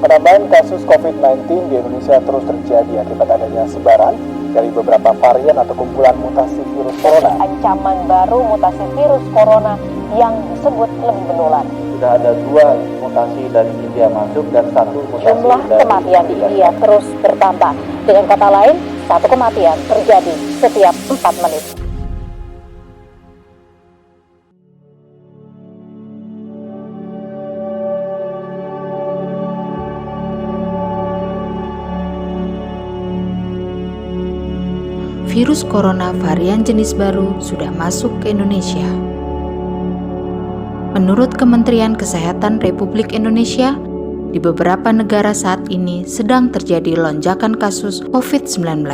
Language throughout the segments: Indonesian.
Penambahan kasus COVID-19 di Indonesia terus terjadi akibat adanya sebaran dari beberapa varian atau kumpulan mutasi virus corona. Ancaman baru mutasi virus corona yang disebut lebih menular. Sudah ada 2 mutasi dari India masuk dan 1 mutasi Jumlah dari kematian di India terus bertambah. Dengan kata lain, 1 kematian terjadi setiap 4 menit. Virus corona varian jenis baru sudah masuk ke Indonesia. Menurut Kementerian Kesehatan Republik Indonesia, di beberapa negara saat ini sedang terjadi lonjakan kasus COVID-19.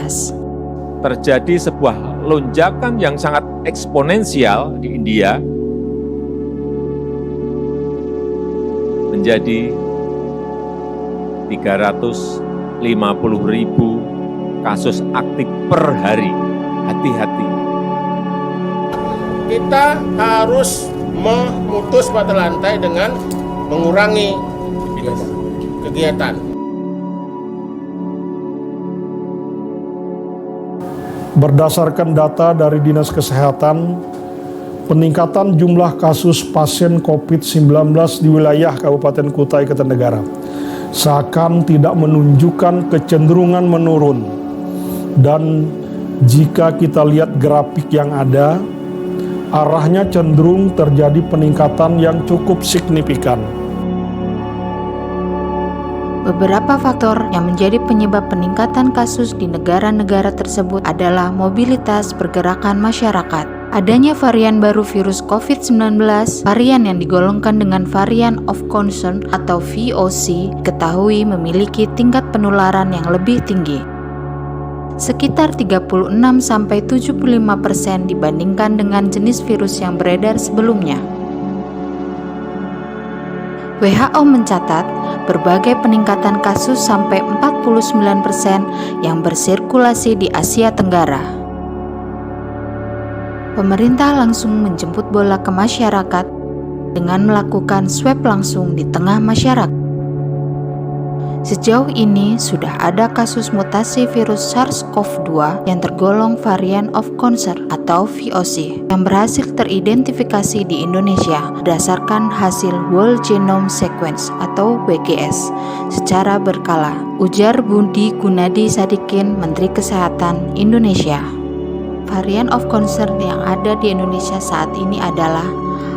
Terjadi sebuah lonjakan yang sangat eksponensial di India menjadi 350.000 kasus aktif per hari. Hati-hati. Kita harus memutus mata rantai dengan mengurangi kegiatan. Berdasarkan data dari Dinas Kesehatan, peningkatan jumlah kasus pasien COVID-19 di wilayah Kabupaten Kutai Kartanegara seakan tidak menunjukkan kecenderungan menurun. Dan jika kita lihat grafik yang ada, arahnya cenderung terjadi peningkatan yang cukup signifikan. Beberapa faktor yang menjadi penyebab peningkatan kasus di negara-negara tersebut adalah mobilitas pergerakan masyarakat. Adanya varian baru virus COVID-19, varian yang digolongkan dengan varian of concern atau VOC, diketahui memiliki tingkat penularan yang lebih tinggi. Sekitar 36-75% dibandingkan dengan jenis virus yang beredar sebelumnya. WHO mencatat berbagai peningkatan kasus sampai 49% yang bersirkulasi di Asia Tenggara. Pemerintah langsung menjemput bola ke masyarakat dengan melakukan swab langsung di tengah masyarakat. Sejauh ini sudah ada kasus mutasi virus SARS-CoV-2 yang tergolong varian of concern atau VOC yang berhasil teridentifikasi di Indonesia berdasarkan hasil Whole Genome Sequence atau WGS secara berkala, ujar Budi Gunadi Sadikin, Menteri Kesehatan Indonesia. Varian of concern yang ada di Indonesia saat ini adalah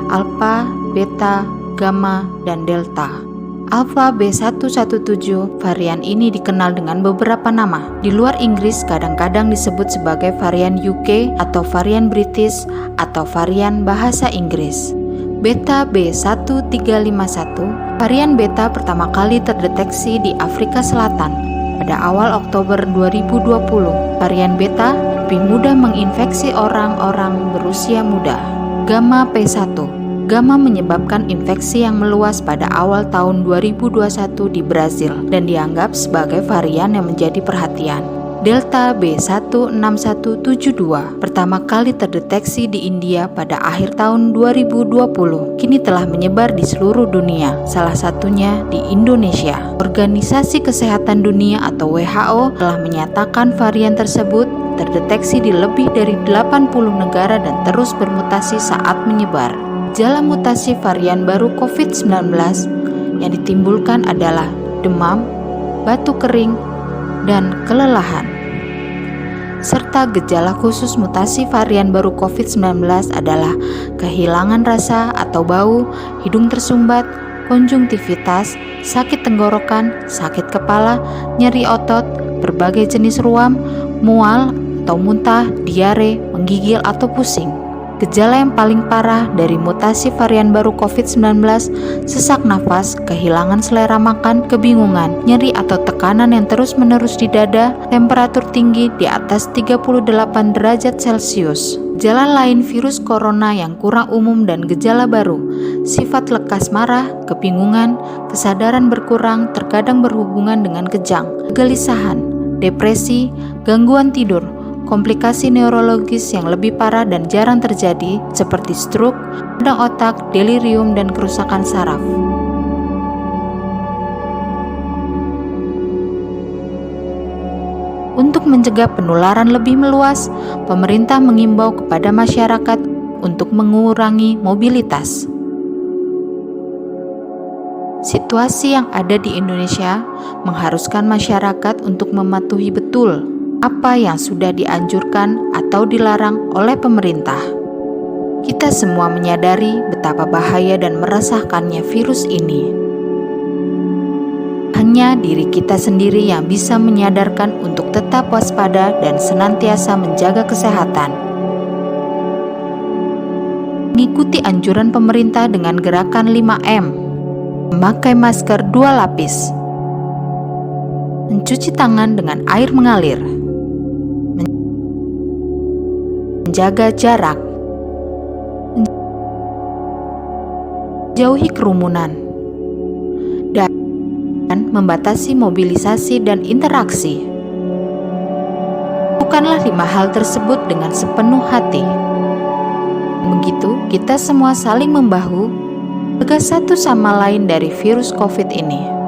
Alpha, Beta, Gamma, dan Delta. Alpha B117 varian ini dikenal dengan beberapa nama. Di luar Inggris kadang-kadang disebut sebagai varian UK atau varian British atau varian bahasa Inggris. Beta B1351, varian beta pertama kali terdeteksi di Afrika Selatan pada awal Oktober 2020. Varian beta lebih mudah menginfeksi orang-orang berusia muda. Gamma P1, Gamma menyebabkan infeksi yang meluas pada awal tahun 2021 di Brazil dan dianggap sebagai varian yang menjadi perhatian. Delta B16172 pertama kali terdeteksi di India pada akhir tahun 2020. Kini telah menyebar di seluruh dunia, salah satunya di Indonesia. Organisasi Kesehatan Dunia atau WHO telah menyatakan varian tersebut terdeteksi di lebih dari 80 negara dan terus bermutasi saat menyebar. Gejala mutasi varian baru COVID-19 yang ditimbulkan adalah demam, batuk kering, dan kelelahan. Serta gejala khusus mutasi varian baru COVID-19 adalah kehilangan rasa atau bau, hidung tersumbat, konjungtivitas, sakit tenggorokan, sakit kepala, nyeri otot, berbagai jenis ruam, mual atau muntah, diare, menggigil atau pusing. Gejala yang paling parah dari mutasi varian baru COVID-19, sesak nafas, kehilangan selera makan, kebingungan, nyeri atau tekanan yang terus-menerus di dada, temperatur tinggi di atas 38 derajat Celcius. Gejala lain virus corona yang kurang umum dan gejala baru, sifat lekas marah, kebingungan, kesadaran berkurang, terkadang berhubungan dengan kejang, kegelisahan, depresi, gangguan tidur, komplikasi neurologis yang lebih parah dan jarang terjadi seperti stroke, radang otak, delirium, dan kerusakan saraf. Untuk mencegah penularan lebih meluas, pemerintah mengimbau kepada masyarakat untuk mengurangi mobilitas. Situasi yang ada di Indonesia mengharuskan masyarakat untuk mematuhi betul apa yang sudah dianjurkan atau dilarang oleh pemerintah. Kita semua menyadari betapa bahaya dan meresahkannya virus ini. Hanya diri kita sendiri yang bisa menyadarkan untuk tetap waspada dan senantiasa menjaga kesehatan. Mengikuti anjuran pemerintah dengan gerakan 5M, memakai masker 2 lapis, mencuci tangan dengan air mengalir, menjaga jarak, menjauhi kerumunan, dan membatasi mobilisasi dan interaksi. Bukanlah 5 hal tersebut dengan sepenuh hati. Begitu, kita semua saling membahu, jaga satu sama lain dari virus COVID ini.